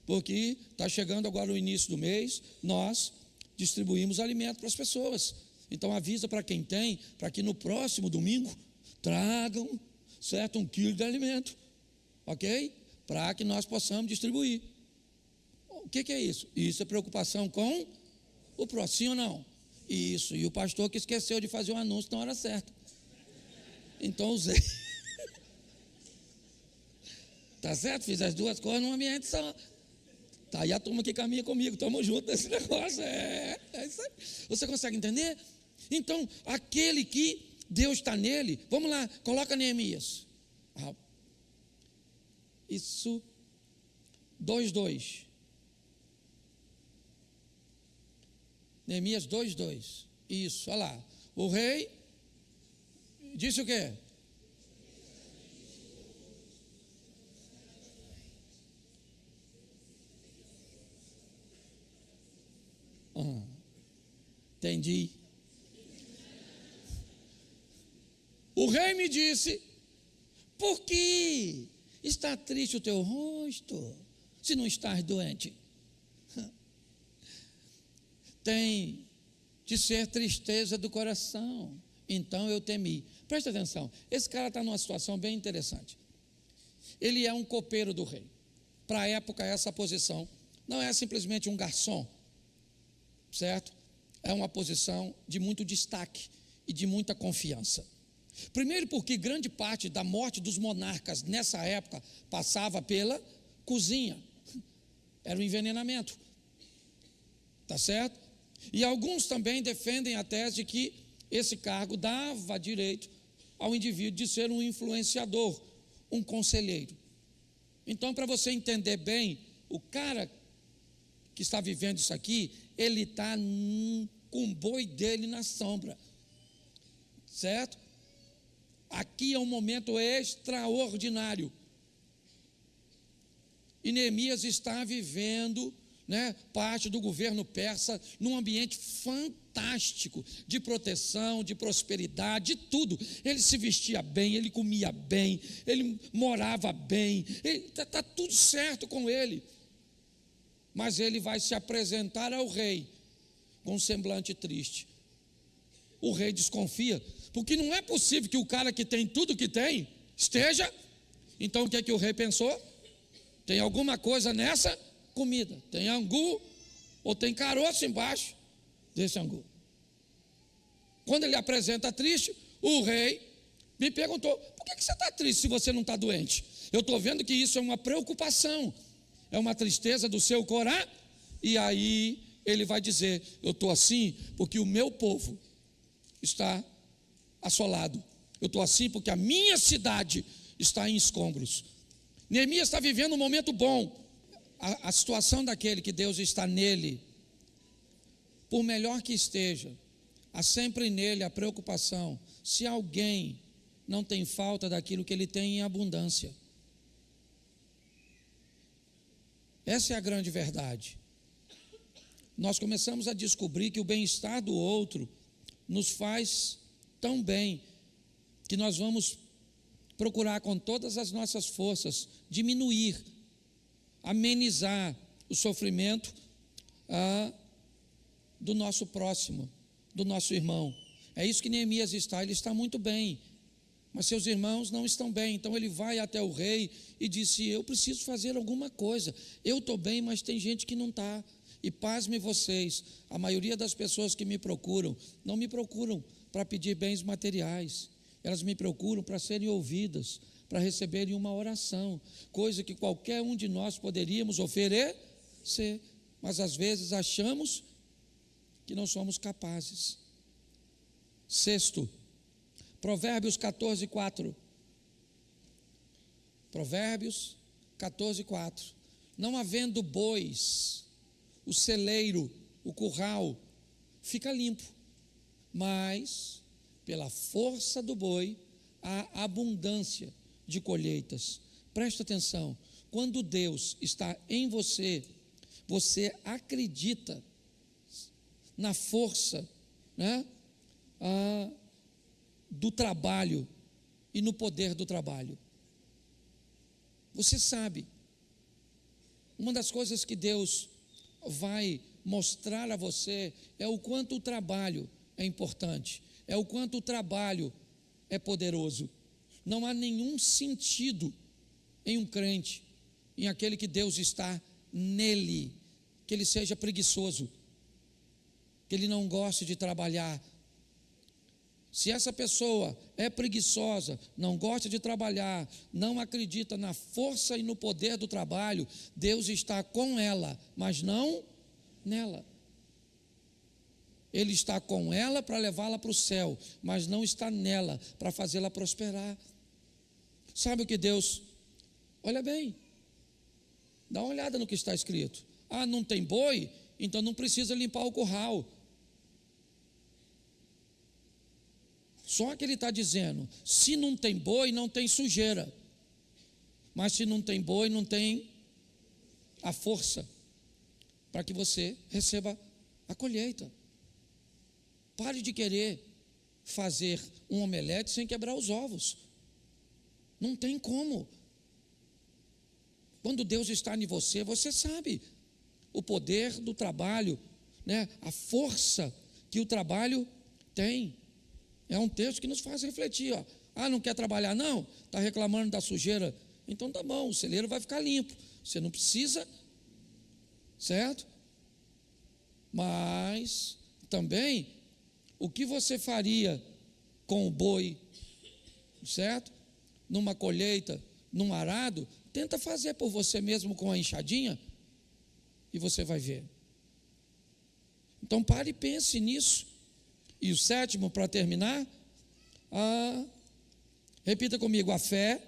porque está chegando agora o início do mês, nós distribuímos alimento para as pessoas, então avisa para quem tem, para que no próximo domingo tragam, certo, 1 quilo de alimento, ok? Para que nós possamos distribuir. O que é isso? Isso é preocupação com o próximo, sim ou não? Isso, e o pastor que esqueceu de fazer o anúncio na hora certa, então usei. Tá certo? Fiz as duas coisas num ambiente só. Tá aí a turma que caminha comigo, estamos juntos nesse negócio. É isso aí. Você consegue entender? Então, aquele que Deus está nele, vamos lá, coloca Neemias. Isso, 2:2. Neemias 2:2. Isso, olha lá. O rei disse o quê? Entendi. rei me disse: por que está triste o teu rosto, se não estás doente? Tem de ser tristeza do coração. Então eu temi. Presta atenção, esse cara está numa situação bem interessante. Ele é um copeiro do rei. Para a época, essa posição não é simplesmente um garçom, certo? É uma posição de muito destaque e de muita confiança. Primeiro porque grande parte da morte dos monarcas nessa época passava pela cozinha. Era o envenenamento. Tá certo? E alguns também defendem a tese de que esse cargo dava direito ao indivíduo de ser um influenciador, um conselheiro. Então, para você entender bem, o cara que está vivendo isso aqui, ele está com o boi dele na sombra, certo? Aqui é um momento extraordinário. E Neemias está vivendo, parte do governo persa num ambiente fantástico, de proteção, de prosperidade, de tudo. Ele se vestia bem, ele comia bem, ele morava bem, está tudo certo com ele. Mas ele vai se apresentar ao rei com um semblante triste. O rei desconfia, porque não é possível que o cara que tem tudo que tem esteja. Então o que é que o rei pensou? Tem alguma coisa nessa comida, tem angu ou tem caroço embaixo desse angu. Quando ele apresenta triste, o rei me perguntou: por que você está triste se você não está doente? Eu estou vendo que isso é uma preocupação, é uma tristeza do seu coração. E aí ele vai dizer: eu estou assim porque o meu povo está assolado, eu estou assim porque a minha cidade está em escombros. Neemias está vivendo um momento bom. A situação daquele que Deus está nele, por melhor que esteja, há sempre nele a preocupação se alguém não tem falta daquilo que ele tem em abundância. Essa é a grande verdade. Nós começamos a descobrir que o bem-estar do outro nos faz tão bem que nós vamos procurar com todas as nossas forças diminuir, amenizar o sofrimento do nosso próximo, do nosso irmão. É isso que Neemias está, ele está muito bem, mas seus irmãos não estão bem. Então ele vai até o rei e disse: eu preciso fazer alguma coisa, eu estou bem, mas tem gente que não está. E pasme vocês, a maioria das pessoas que me procuram, não me procuram para pedir bens materiais, elas me procuram para serem ouvidas, para receberem uma oração, coisa que qualquer um de nós poderíamos oferecer, mas às vezes achamos que não somos capazes. Sexto, Provérbios 14:4. Provérbios 14:4. Não havendo bois, o celeiro, o curral, fica limpo, mas pela força do boi há abundância de colheitas. Presta atenção, quando Deus está em você, você acredita na força, do trabalho e no poder do trabalho. Você sabe, uma das coisas que Deus vai mostrar a você é o quanto o trabalho é importante, é o quanto o trabalho é poderoso. Não há nenhum sentido em um crente, em aquele que Deus está nele, que ele seja preguiçoso, que ele não goste de trabalhar. Se essa pessoa é preguiçosa, não gosta de trabalhar, não acredita na força e no poder do trabalho, Deus está com ela, mas não nela. Ele está com ela para levá-la para o céu, mas não está nela para fazê-la prosperar. Sabe o que Deus? Olha bem, dá uma olhada no que está escrito. Ah, não tem boi? Então não precisa limpar o curral. Só que ele está dizendo, se não tem boi, não tem sujeira. Mas se não tem boi, não tem a força para que você receba a colheita. Pare de querer fazer um omelete sem quebrar os ovos. Não tem como. Quando Deus está em você, você sabe o poder do trabalho, né? A força que o trabalho tem. É um texto que nos faz refletir, ó. Ah, não quer trabalhar não? Está reclamando da sujeira? Então tá bom, o celeiro vai ficar limpo. Você não precisa, certo? Mas também, o que você faria com o boi, certo? Numa colheita, num arado, tenta fazer por você mesmo com a enxadinha e você vai ver. Então pare e pense nisso. E o sétimo, para terminar, repita comigo: a fé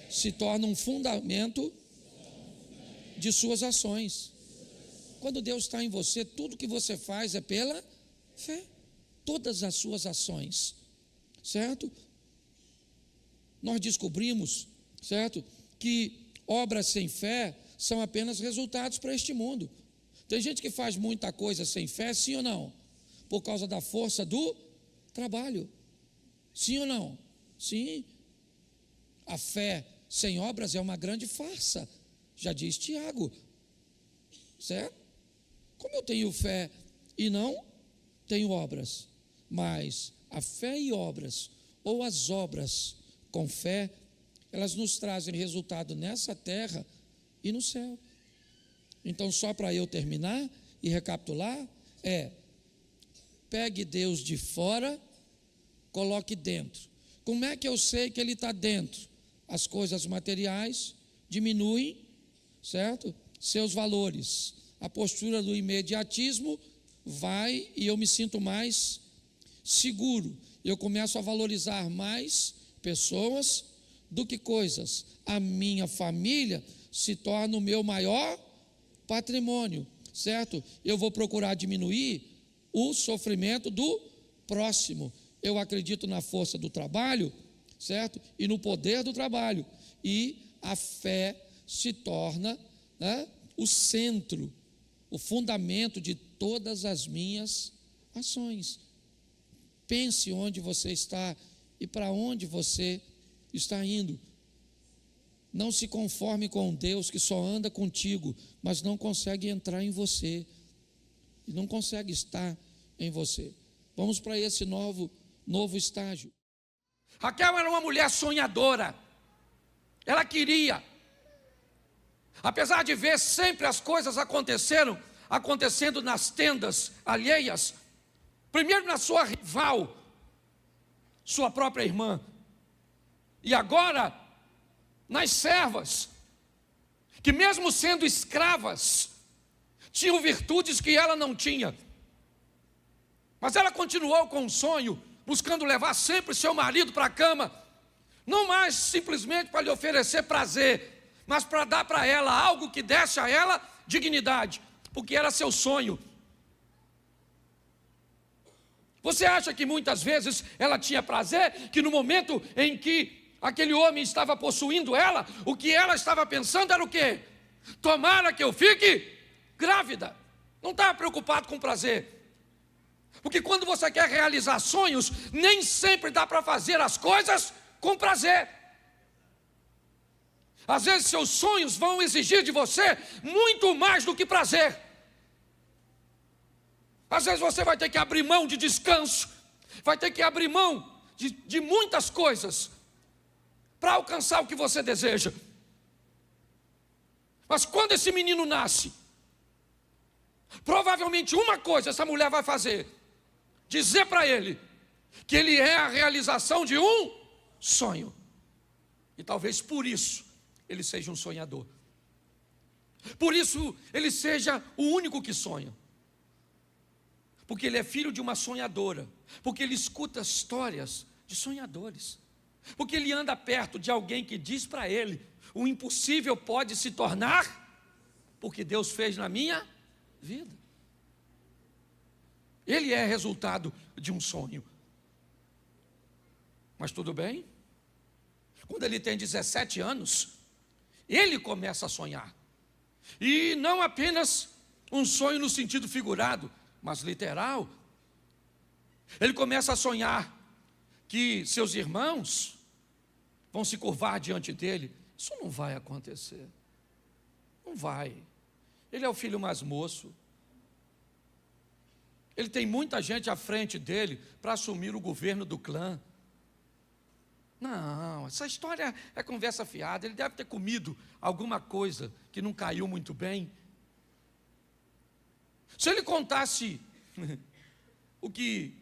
se torna um fundamento de suas ações. Quando Deus está em você, tudo que você faz é pela fé. Todas as suas ações, certo? Nós descobrimos, certo, que obras sem fé são apenas resultados para este mundo. Tem gente que faz muita coisa sem fé, sim ou não? Por causa da força do trabalho. Sim ou não? Sim. A fé sem obras é uma grande farsa, já diz Tiago, certo? Como eu tenho fé e não tenho obras, mas a fé e obras, ou as obras com fé, elas nos trazem resultado nessa terra e no céu. Então, só para eu terminar e recapitular, pegue Deus de fora, coloque dentro. Como é que eu sei que Ele está dentro? As coisas materiais diminuem, certo? Seus valores. A postura do imediatismo vai e eu me sinto mais seguro. Eu começo a valorizar mais pessoas do que coisas. A minha família se torna o meu maior patrimônio, certo? Eu vou procurar diminuir o sofrimento do próximo. Eu acredito na força do trabalho, certo? E no poder do trabalho. E a fé se torna, né, o centro, o fundamento de todas as minhas ações. Pense onde você está e para onde você está indo. Não se conforme com Deus que só anda contigo, mas não consegue entrar em você. E não consegue estar em você. Vamos para esse novo estágio. Raquel era uma mulher sonhadora. Ela queria. Apesar de ver sempre as coisas acontecendo nas tendas alheias, primeiro na sua rival, sua própria irmã, e agora nas servas, que mesmo sendo escravas, tinham virtudes que ela não tinha. Mas ela continuou com o sonho, buscando levar sempre seu marido para a cama, não mais simplesmente para lhe oferecer prazer, mas para dar para ela algo que desse a ela dignidade, porque era seu sonho. Você acha que muitas vezes ela tinha prazer, que no momento em que aquele homem estava possuindo ela, o que ela estava pensando era o quê? Tomara que eu fique grávida. Não estava preocupado com prazer. Porque quando você quer realizar sonhos, nem sempre dá para fazer as coisas com prazer. Às vezes seus sonhos vão exigir de você muito mais do que prazer. Às vezes você vai ter que abrir mão de descanso, vai ter que abrir mão de muitas coisas para alcançar o que você deseja. Mas quando esse menino nasce, provavelmente uma coisa essa mulher vai fazer: dizer para ele que ele é a realização de um sonho. E talvez por isso ele seja um sonhador. Por isso ele seja o único que sonha. Porque ele é filho de uma sonhadora. Porque ele escuta histórias de sonhadores. Porque ele anda perto de alguém que diz para ele: o impossível pode se tornar, porque Deus fez na minha vida. Ele é resultado de um sonho. Mas tudo bem. Quando ele tem 17 anos, ele começa a sonhar. E não apenas um sonho no sentido figurado, mas literal. Ele começa a sonhar que seus irmãos vão se curvar diante dele. Isso não vai acontecer. Não vai. Ele é o filho mais moço. Ele tem muita gente à frente dele para assumir o governo do clã. Não, essa história é conversa fiada. Ele deve ter comido alguma coisa que não caiu muito bem. Se ele contasse o que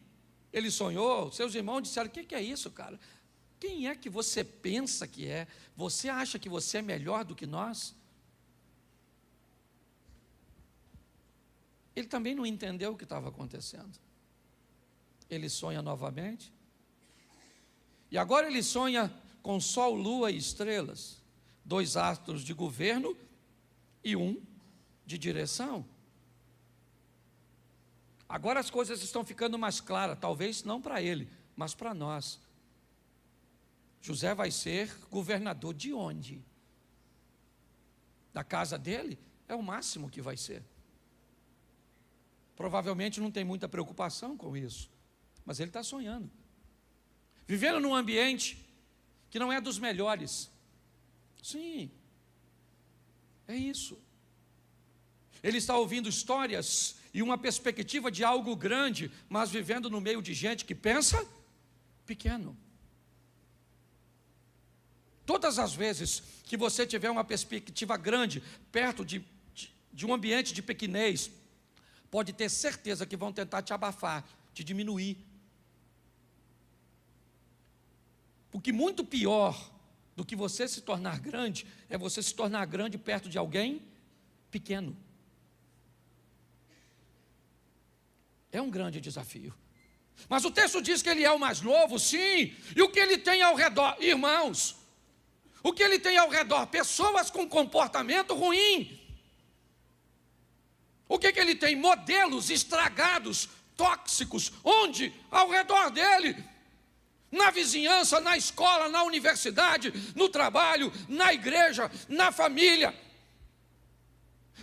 ele sonhou, seus irmãos disseram: o que é isso, cara? Quem é que você pensa que é? Você acha que você é melhor do que nós? Ele também não entendeu o que estava acontecendo. Ele sonha novamente. E agora ele sonha com sol, lua e estrelas. 2 astros de governo e 1 de direção. Agora as coisas estão ficando mais claras. Talvez não para ele, mas para nós. José vai ser governador de onde? Da casa dele? É o máximo que vai ser. Provavelmente não tem muita preocupação com isso, mas ele está sonhando, vivendo num ambiente que não é dos melhores. Sim, é isso. Ele está ouvindo histórias e uma perspectiva de algo grande, mas vivendo no meio de gente que pensa pequeno. Todas as vezes que você tiver uma perspectiva grande, perto de um ambiente de pequenez, pode ter certeza que vão tentar te abafar, te diminuir. Porque muito pior do que você se tornar grande, é você se tornar grande perto de alguém pequeno. É um grande desafio. Mas o texto diz que ele é o mais novo, sim. E o que ele tem ao redor? Irmãos, o que ele tem ao redor? Pessoas com comportamento ruim. O que ele tem? Modelos estragados, tóxicos. Onde? Ao redor dele. Na vizinhança, na escola, na universidade, no trabalho, na igreja, na família.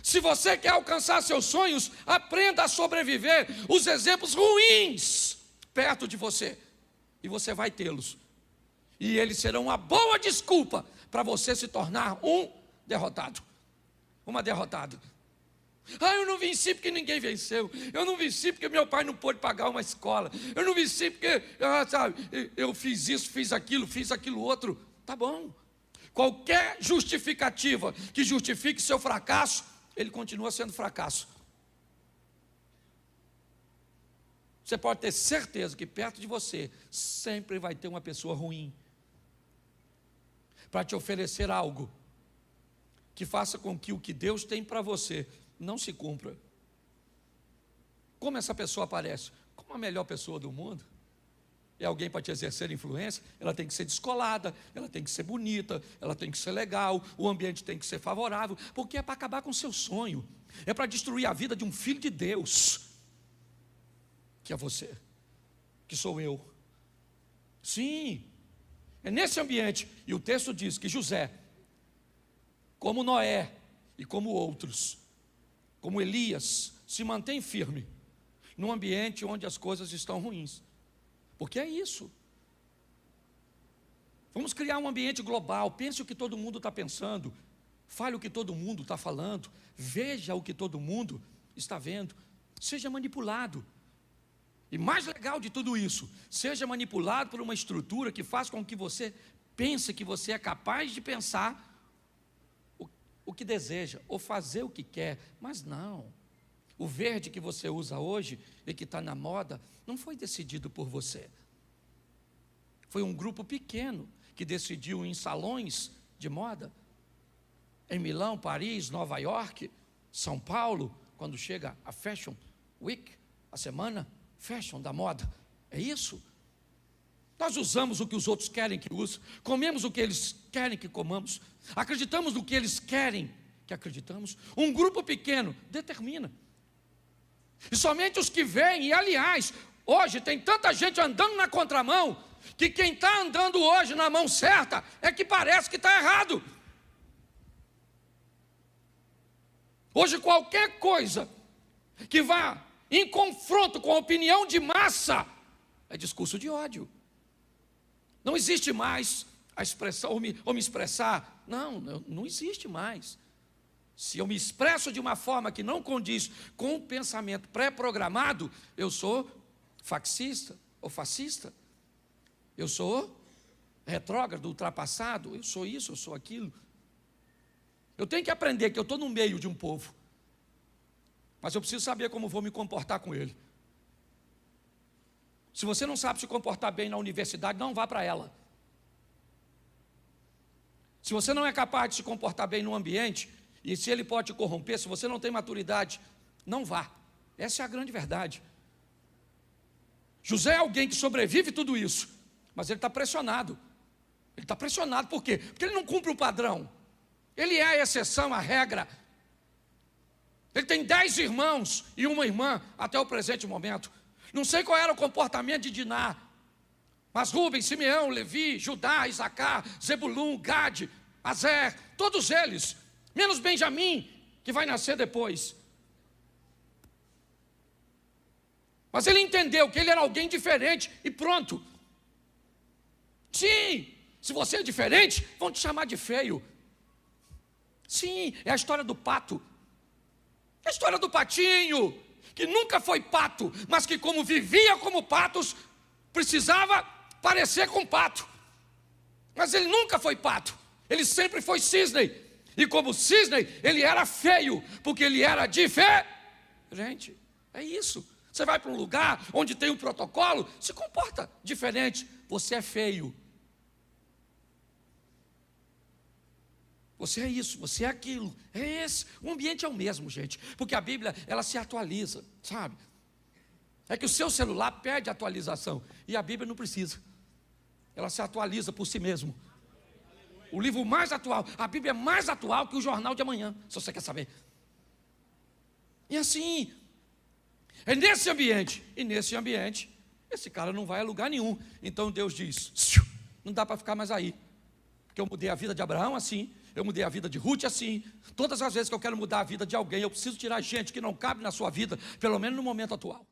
Se você quer alcançar seus sonhos, aprenda a sobreviver os exemplos ruins perto de você. E você vai tê-los. E eles serão uma boa desculpa para você se tornar um derrotado. Uma derrotada. Eu não venci porque ninguém venceu. Eu não venci porque meu pai não pôde pagar uma escola. Eu não venci porque, eu fiz isso, fiz aquilo outro. Tá bom. Qualquer justificativa que justifique seu fracasso, ele continua sendo fracasso. Você pode ter certeza que perto de você sempre vai ter uma pessoa ruim para te oferecer algo que faça com que o que Deus tem para você não se cumpra. Como essa pessoa aparece? Como a melhor pessoa do mundo. É alguém para te exercer influência. Ela tem que ser descolada, ela tem que ser bonita, ela tem que ser legal, o ambiente tem que ser favorável, porque é para acabar com o seu sonho, é para destruir a vida de um filho de Deus, que é você, que sou eu. Sim, é nesse ambiente. E o texto diz que José, como Noé e como outros, como Elias, se mantém firme num ambiente onde as coisas estão ruins. Porque é isso. Vamos criar um ambiente global. Pense o que todo mundo está pensando, fale o que todo mundo está falando, veja o que todo mundo está vendo, seja manipulado. E mais legal de tudo isso, seja manipulado por uma estrutura que faz com que você pense que você é capaz de pensar o que deseja, ou fazer o que quer. Mas não, o verde que você usa hoje e que está na moda, não foi decidido por você. Foi um grupo pequeno que decidiu em salões de moda, em Milão, Paris, Nova York, São Paulo, quando chega a Fashion Week, a semana fashion da moda. É isso. Nós usamos o que os outros querem que use, comemos o que eles querem que comamos, acreditamos no que eles querem que acreditamos. Um grupo pequeno determina. E somente os que veem, e aliás, hoje tem tanta gente andando na contramão, que quem está andando hoje na mão certa, é que parece que está errado. Hoje qualquer coisa que vá em confronto com a opinião de massa, é discurso de ódio. Não existe mais a expressão, ou me expressar. Não existe mais. Se eu me expresso de uma forma que não condiz com o pensamento pré-programado, eu sou fascista ou fascista. Eu sou retrógrado, ultrapassado, eu sou isso, eu sou aquilo. Eu tenho que aprender que eu estou no meio de um povo, mas eu preciso saber como vou me comportar com ele. Se você não sabe se comportar bem na universidade, não vá para ela. Se você não é capaz de se comportar bem no ambiente, e se ele pode te corromper, se você não tem maturidade, não vá. Essa é a grande verdade. José é alguém que sobrevive tudo isso, mas ele está pressionado. Ele está pressionado por quê? Porque ele não cumpre o padrão. Ele é a exceção, a regra. Ele tem 10 irmãos e uma irmã até o presente momento. Não sei qual era o comportamento de Diná, mas Rubem, Simeão, Levi, Judá, Isacar, Zebulum, Gade, Azer, todos eles, menos Benjamim, que vai nascer depois. Mas ele entendeu que ele era alguém diferente e pronto. Sim, se você é diferente, vão te chamar de feio. Sim, é a história do pato. É a história do patinho, que nunca foi pato, mas que como vivia como patos, precisava parecer com pato. Mas ele nunca foi pato, ele sempre foi cisne. E como cisne, ele era feio, porque ele era diferente. É isso. Você vai para um lugar onde tem um protocolo, se comporta diferente. Você é feio. Você é isso, você é aquilo, é esse. O ambiente é o mesmo, gente. Porque a Bíblia, ela se atualiza, sabe? É que o seu celular pede atualização, e a Bíblia não precisa. Ela se atualiza por si mesmo. O livro mais atual, a Bíblia é mais atual que o jornal de amanhã, se você quer saber. E assim, é nesse ambiente, e nesse ambiente, esse cara não vai a lugar nenhum. Então Deus diz, não dá para ficar mais aí. Porque eu mudei a vida de Abraão assim, eu mudei a vida de Ruth assim. Todas as vezes que eu quero mudar a vida de alguém, eu preciso tirar gente que não cabe na sua vida, pelo menos no momento atual.